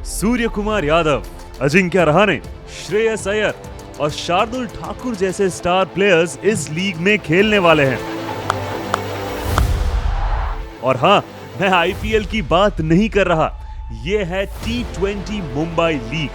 सूर्य कुमार यादव, अजिंक्य रहाणे, श्रेयस अय्यर और शार्दुल ठाकुर जैसे star players इस लीग में खेलने वाले हैं। और हाँ, मैं आईपीएल की बात नहीं कर रहा, ये है T20 मुंबई लीग।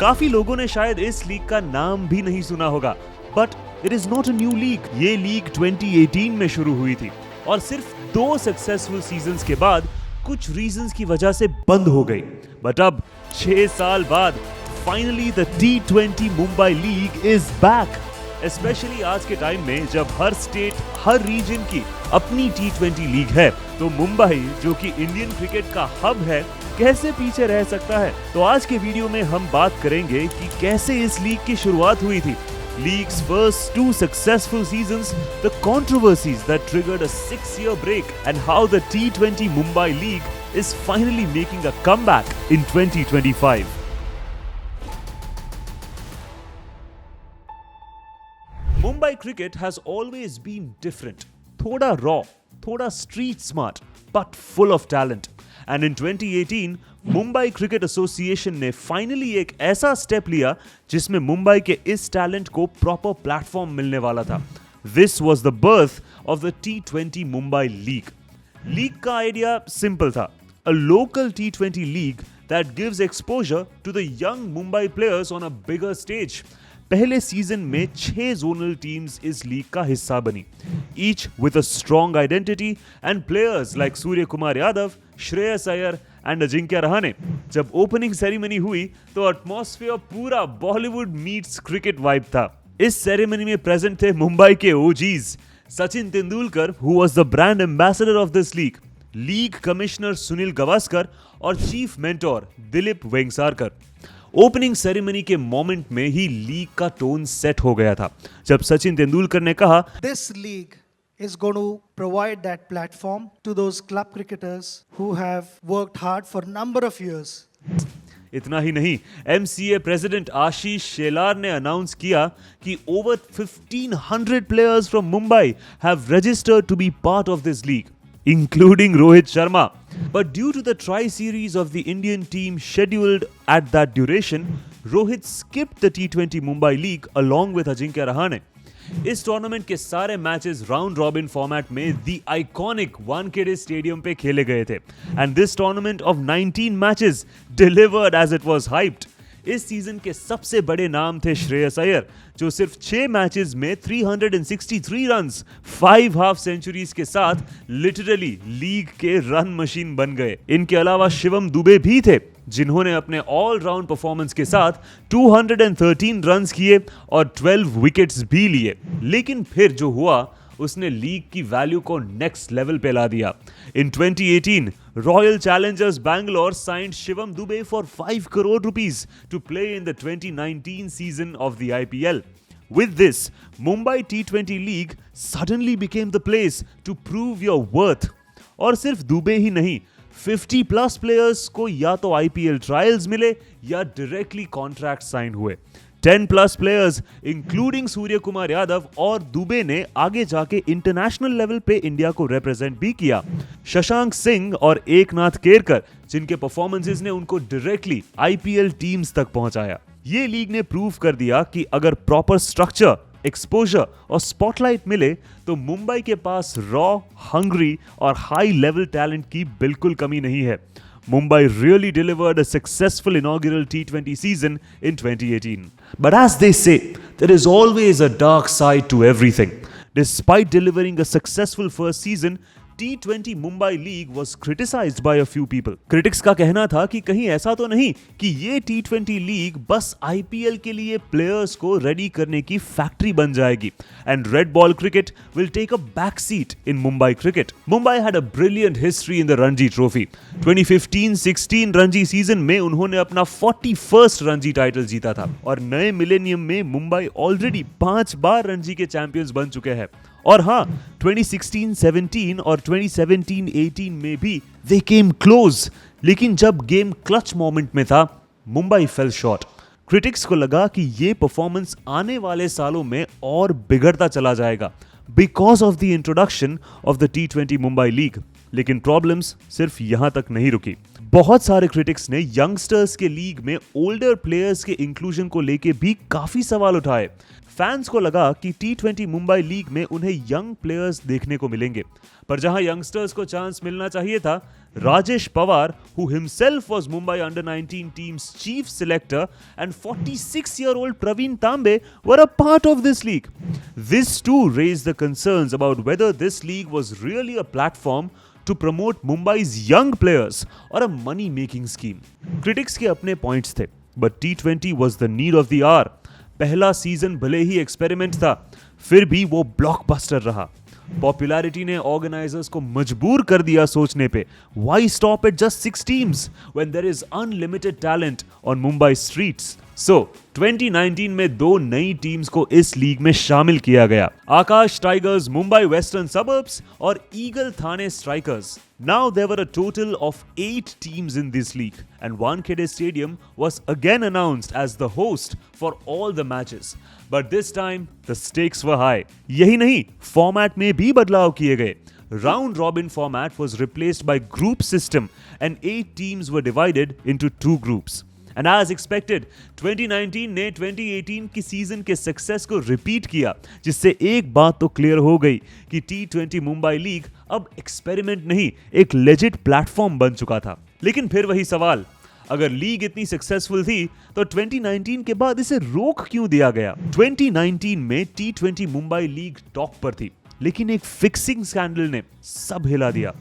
काफी लोगों ने शायद इस लीग का नाम भी नहीं सुना होगा, but it is not a new league. ये लीग 2018 में शुरू हुई थी और सिर्फ 2 सक्सेसफुल सीजन्स के बाद कुछ रीजंस की वजह से बंद हो गई। बट अब 6 साल बाद finally the T20 Mumbai league is back. Specially आज के टाइम में जब हर स्टेट, हर रीजन की अपनी T20 लीग है, तो मुंबई जो कि इंडियन क्रिकेट का हब है, कैसे पीछे रह सकता है। तो आज के वीडियो में हम बात करेंगे कि कैसे इस लीग की शुरुआत हुई थी, League's first 2 successful seasons, the controversies that triggered a 6-year break, and how the T20 Mumbai League is finally making a comeback in 2025. Mumbai cricket has always been different. Thoda raw, thoda street smart, but full of talent. And in 2018, Mumbai cricket association ने finally एक ऐसा step लिया जिसमें मुंबई के इस talent को proper platform मिलने वाला था। This was the birth of the T20 Mumbai league. League का आइडिया सिंपल था, a local T20 league that gives exposure to the young Mumbai players on a bigger stage. पहले सीजन में 6 जोनल टीम्स इस league का हिस्सा बनी, each with a strong identity and players like Suryakumar Yadav, Shreyas Iyer and Ajinkya Rahane. जब opening ceremony हुई तो atmosphere पूरा बॉलीवुड मीट्स क्रिकेट वाइब था। इस सेरेमनी में प्रेजेंट थे मुंबई के OGs Sachin Tendulkar, who was the brand ambassador of this league commissioner Sunil Gavaskar और chief mentor Dilip Vengsarkar. Opening ceremony के मोमेंट में ही लीग का टोन सेट हो गया था जब सचिन तेंदुलकर ने कहा, This league is going to provide that platform to those club cricketers who have worked hard for a number of years. इतना ही नहीं, MCA प्रेसिडेंट आशीष शेलार ने अनाउंस किया कि over 1500 players from Mumbai have registered to be part of this league, including Rohit Sharma. But due to the tri-series of the Indian team scheduled at that duration, Rohit skipped the T20 Mumbai League along with Ajinkya Rahane. इस tournament के सारे matches round robin format में the iconic Wankhede stadium पे खेले गए थे, and this tournament of 19 matches delivered as it was hyped. इस season के सबसे बड़े नाम थे श्रेयस अय्यर, जो सिर्फ 6 मैचेस में 363 रन्स, 5 हाफ सेंचुरीज के साथ लिटरली लीग के रन मशीन बन गए। इनके अलावा शिवम दुबे भी थे, जिन्होंने अपने ऑल राउंड परफॉर्मेंस के साथ 213 रन्स किए और 12 विकेट्स भी लिए। लेकिन फिर जो हुआ, उसने लीग की वैल्यू को नेक्स्ट लेवल पे ला दिया। In 2018, Royal Challengers Bangalore signed Shivam Dube for 5 crore rupees to play in the 2019 season of the IPL. With this, Mumbai T20 League suddenly became the place to prove your worth. और सिर्फ दुबे ही नहीं, 50+ players को या तो IPL ट्रायल्स मिले या डायरेक्टली कॉन्ट्रैक्ट साइन हुए। 10+ players including Surya Kumar Yadav और दुबे ने आगे जाके इंटरनेशनल लेवल पे इंडिया को रिप्रेजेंट भी किया। शशांक सिंह और एकनाथ केरकर, जिनके परफॉर्मेंसेस ने उनको डायरेक्टली IPL टीम्स तक पहुंचाया। ये लीग ने प्रूव कर दिया कि अगर प्रॉपर स्ट्रक्चर, एक्सपोजर और स्पॉटलाइट मिले तो मुंबई के पास रॉ, हंग्री और हाई लेवल टैलेंट की बिल्कुल कमी नहीं है। Mumbai really delivered a successful inaugural T20 season in 2018. But as they say, there is always a dark side to everything. Despite delivering a successful first season, T20 Mumbai league was criticized by a few people. Critics का कहना था कि कहीं ऐसा तो नहीं कि ये T20 लीग बस IPL के लिए प्लेयर्स को रेडी करने की फैक्ट्री बन जाएगी, and red ball cricket will take a back seat in Mumbai cricket. Mumbai had a brilliant history in the Ranji Trophy. 2015-16 Ranji season में उन्होंने अपना 41st रणजी टाइटल जीता था, और नए मिलेनियम में मुंबई ऑलरेडी 5 बार रणजी के चैंपियंस बन चुके हैं। और हाँ, 2016-17 और 2017-18 में भी they came close, लेकिन जब गेम क्लच मोमेंट में था, मुंबई फेल शॉर्ट। क्रिटिक्स को लगा कि ये परफॉर्मेंस आने वाले सालों में और बिगड़ता चला जाएगा because of the introduction of the T20 Mumbai league. लेकिन प्रॉब्लम्स सिर्फ यहां तक नहीं रुकी। बहुत सारे क्रिटिक्स ने यंगस्टर्स के लीग में ओल्डर प्लेयर्स के इंक्लूजन को लेके भी काफी सवाल उठाए। फैंस को लगा कि T20 मुंबई लीग में उन्हें यंग प्लेयर्स देखने को मिलेंगे, पर जहां यंगस्टर्स को चांस मिलना चाहिए था, Rajesh Pawar, who himself was Mumbai under-19 team's chief selector, and 46-year-old Praveen Tambe were a part of this league. This too raised the concerns about whether this league was really a platform to promote Mumbai's young players or a money-making scheme. Critics के अपने points थे, but T20 was the need of the hour. पहला season भले ही experiment था, फिर भी वो blockbuster रहा। पॉपुलैरिटी ने ऑर्गेनाइजर्स को मजबूर कर दिया सोचने पे, why stop at just 6 teams when there is unlimited talent on Mumbai streets. So 2019 में 2 नई टीम्स को इस लीग में शामिल किया गया, आकाश टाइगर्स मुंबई वेस्टर्न सबर्ब्स और eagle Thane strikers. Now there were a total of 8 teams in this league, and Wankhede Stadium was again announced as the host for all the matches. But this time the stakes were high. यही नहीं, format में भी बदलाव किए गए। Round robin format was replaced by group system, and 8 teams were divided into 2 groups. And as expected, 2019 ने 2018 की season के सक्सेस को रिपीट किया, जिससे एक बात तो क्लियर हो गई कि T20 मुंबई लीग अब एक्सपेरिमेंट नहीं, एक लेजिट प्लेटफॉर्म बन चुका था। लेकिन फिर वही सवाल, अगर लीग इतनी सक्सेसफुल थी तो 2019 के बाद इसे रोक क्यों दिया गया? 2019 में T20 मुंबई लीग टॉप पर थी, लेकिन एक फिक्सिंग स्कैंडल ने सब हिला दिया।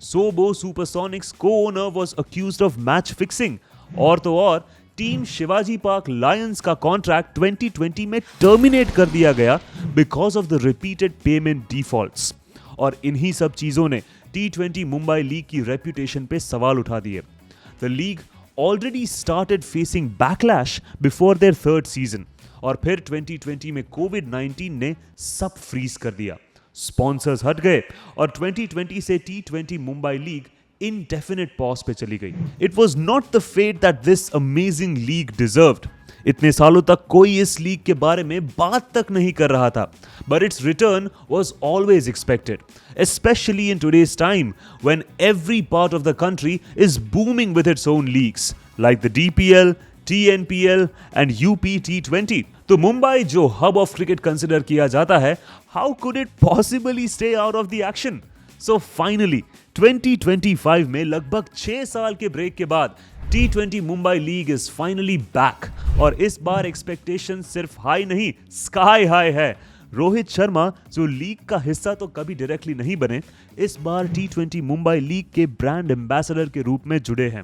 SoBo Supersonics co-owner was accused of match fixing, और तो और टीम शिवाजी पार्क लायंस का कॉन्ट्रैक्ट 2020 में टर्मिनेट कर दिया गया because of the repeated payment defaults. और इन्हीं सब चीजों ने T20 मुंबई लीग की रेपुटेशन पे सवाल उठा दिए। The league already started facing backlash before there third season, और फिर 2020 में कोविड-19 ने सब फ्रीज कर दिया। स्पॉन्सर्स हट गए और 2020 से T20 Mumbai league indefinite pause पे चली गई। It was not the fate that this amazing league deserved. इतने सालों तक कोई इस लीग के बारे में बात तक नहीं कर रहा था, but its return was always expected, especially in today's time when every part of the country is booming with its own leagues like the DPL, TNPL and UP T20. तो मुंबई जो हब ऑफ क्रिकेट कंसिडर किया जाता है, how could it possibly stay out of the action? So finally 2025 में लगभग 6 साल के break के बाद T20 Mumbai league is finally back, और इस बार एक्सपेक्टेशन सिर्फ हाई नहीं, स्काई हाई है। रोहित शर्मा, जो लीग का हिस्सा तो कभी डायरेक्टली नहीं बने, इस बार T20 मुंबई लीग के ब्रांड एम्बेसडर के रूप में जुड़े हैं।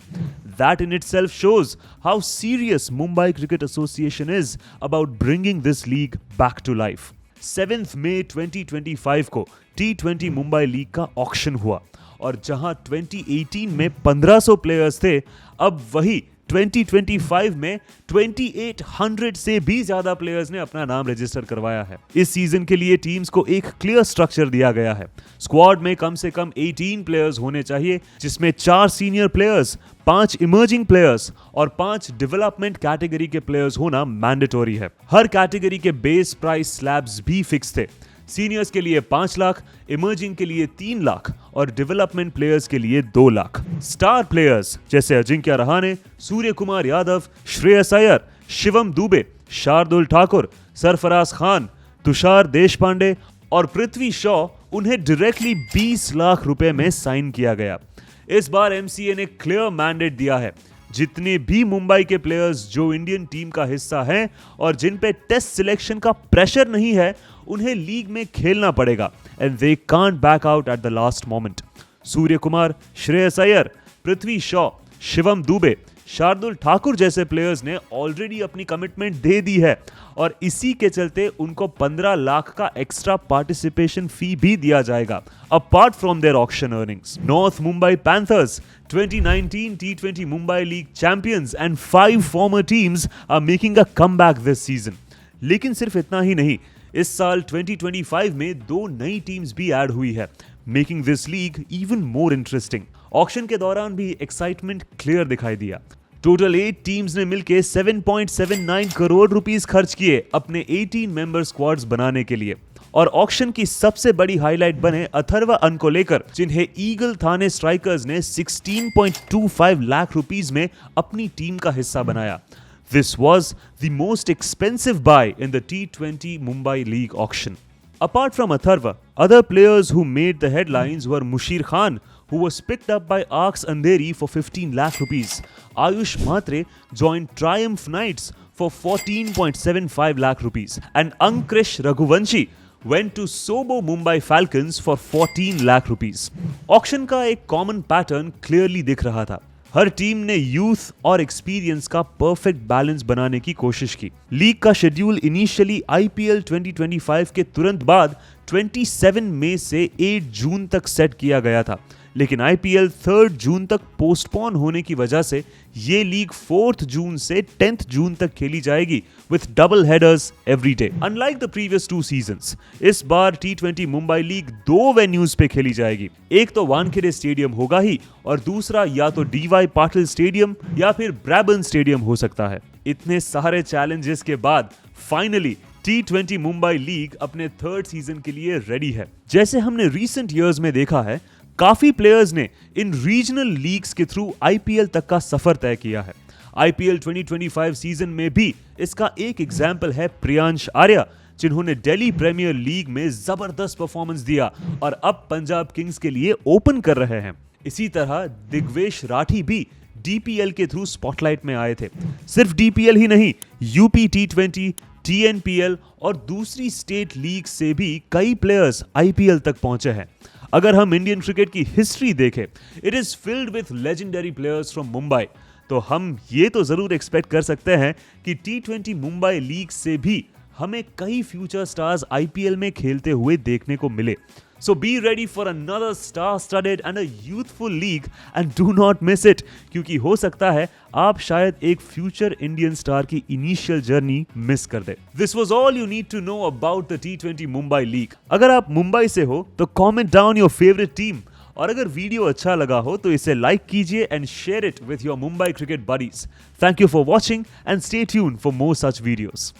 That in itself shows how serious Mumbai Cricket Association is about bringing this league back to life. 7 मई 2025 को T20 मुंबई लीग का ऑक्शन हुआ, और जहां 2018 में 1500 प्लेयर्स थे, अब वही 2025 में 2800 से भी ज्यादा प्लेयर्स ने अपना नाम रजिस्टर करवाया है। इस सीजन के लिए टीम्स को एक क्लियर स्ट्रक्चर दिया गया है। स्क्वाड में कम से कम 18 प्लेयर्स होने चाहिए, जिसमें 4 सीनियर प्लेयर्स, 5 इमर्जिंग प्लेयर्स और 5 डेवलपमेंट कैटेगरी के प्लेयर्स होना मैंडेटरी है। हर कैटेगरी के बेस प्राइस स्लैब्स भी फिक्स थे। सीनियर्स के लिए 5 लाख, इमर्जिंग के लिए 3 लाख और डेवलपमेंट प्लेयर्स के लिए 2 लाख। स्टार प्लेयर्स जैसे अजिंक्य रहाणे, सूर्य कुमार यादव, श्रेयस अय्यर, शिवम दुबे, शार्दुल ठाकुर, सरफराज खान, तुषार देशपांडे और पृथ्वी शॉ, उन्हें डायरेक्टली 20 लाख रुपए में साइन किया गया। इस बार एमसीए ने क्लियर मैंडेट दिया है, जितने भी मुंबई के प्लेयर्स जो इंडियन टीम का हिस्सा हैं और जिन पे टेस्ट सिलेक्शन का प्रेशर नहीं है, उन्हें लीग में खेलना पड़ेगा, and they can't back out at the last moment. Surya Kumar, Shreyas Iyer, Prithvi Shaw, Shivam Dube, Shardul Thakur जैसे प्लेयर्स ने ऑलरेडी अपनी कमिटमेंट दे दी है, और इसी के चलते उनको 15 लाख का एक्स्ट्रा पार्टिसिपेशन फी भी दिया जाएगा, apart from their auction earnings. North Mumbai Panthers, 2019 T20 Mumbai league champions and 5 former teams are making a comeback this season. लेकिन सिर्फ इतना ही नहीं, इस साल 2025 में 2 नई टीम्स भी ऐड हुई है, making this league even more interesting. Auction के दौरान भी एक्साइटमेंट क्लियर दिखाई दिया। टोटल 8 टीम्स ने मिलकर 7.79 करोड़ रुपीस खर्च किए अपने 18 मेंबर स्क्वाड्स बनाने के लिए। और ऑक्शन की सबसे बड़ी हाईलाइट बने अथर्वा अन को लेकर, जिन्हें ईगल थाने स्ट्राइकर्स ने 16.25 लाख रुपीस में अपनी टीम का हिस्सा बनाया। This was the most expensive buy in the T20 Mumbai League auction. Apart from Atharva, other players who made the headlines were Mushir Khan, who was picked up by Arks Andheri for 15 lakh rupees. Ayush Mhatre joined Triumph Knights for 14.75 lakh rupees. And Ankrish Raghuvanshi went to Sobo Mumbai Falcons for 14 lakh rupees. Auction का एक common pattern clearly दिख रहा था। हर team ने youth और experience का perfect balance बनाने की कोशिश की। लीग का शेड्यूल इनिशियली आईपीएल 2025 के तुरंत बाद 27 मई से 8 जून तक सेट किया गया था, लेकिन आईपीएल 3 जून तक पोस्टपोन होने की वजह से ये लीग 4 जून से 10 जून तक खेली जाएगी with double headers every day. Unlike the previous 2 seasons, इस बार टी20 मुंबई लीग 2 वेन्यूज पे खेली जाएगी। एक तो वानखेड़े स्टेडियम होगा ही, और दूसरा या तो डीवाई पाटिल स्टेडियम या फिर ब्रैबर्न स्टेडियम हो सकता है। इतने सारे चैलेंजेस के बाद फाइनली टी20 मुंबई लीग अपने 3rd सीजन के लिए रेडी है। जैसे हमने रीसेंट ईयर्स में देखा है, काफी प्लेयर्स ने इन रीजनल लीग्स के थ्रू आईपीएल तक का सफर तय किया है। आईपीएल 2025 सीजन में भी इसका एक एग्जाम्पल है प्रियांश आर्या, जिन्होंने दिल्ली प्रीमियर लीग में जबरदस्त परफॉर्मेंस दिया और अब पंजाब किंग्स के लिए ओपन कर रहे हैं। इसी तरह दिग्वेश राठी भी डीपीएल के थ्रू स्पॉटलाइट में आए थे। सिर्फ डीपीएल ही नहीं, यूपी टी20, टीएनपीएल और दूसरी स्टेट लीग से भी कई प्लेयर्स आईपीएल तक पहुंचे हैं। अगर हम इंडियन क्रिकेट की हिस्ट्री देखें, it is filled with legendary players from Mumbai, तो हम ये तो जरूर एक्सपेक्ट कर सकते हैं कि टी20 मुंबई लीग से भी हमें कई फ्यूचर स्टार्स आईपीएल में खेलते हुए देखने को मिले। So be ready for another star-studded and a youthful league and do not miss it, क्योंकि हो सकता है आप शायद एक फ्यूचर इंडियन स्टार की इनिशियल जर्नी मिस कर दे। This was all you need to know about the T20 Mumbai league. अगर आप मुंबई से हो तो comment down your favourite team, और अगर वीडियो अच्छा लगा हो तो इसे लाइक कीजिए and share it with your Mumbai cricket buddies. Thank you for watching and stay tuned for more such videos.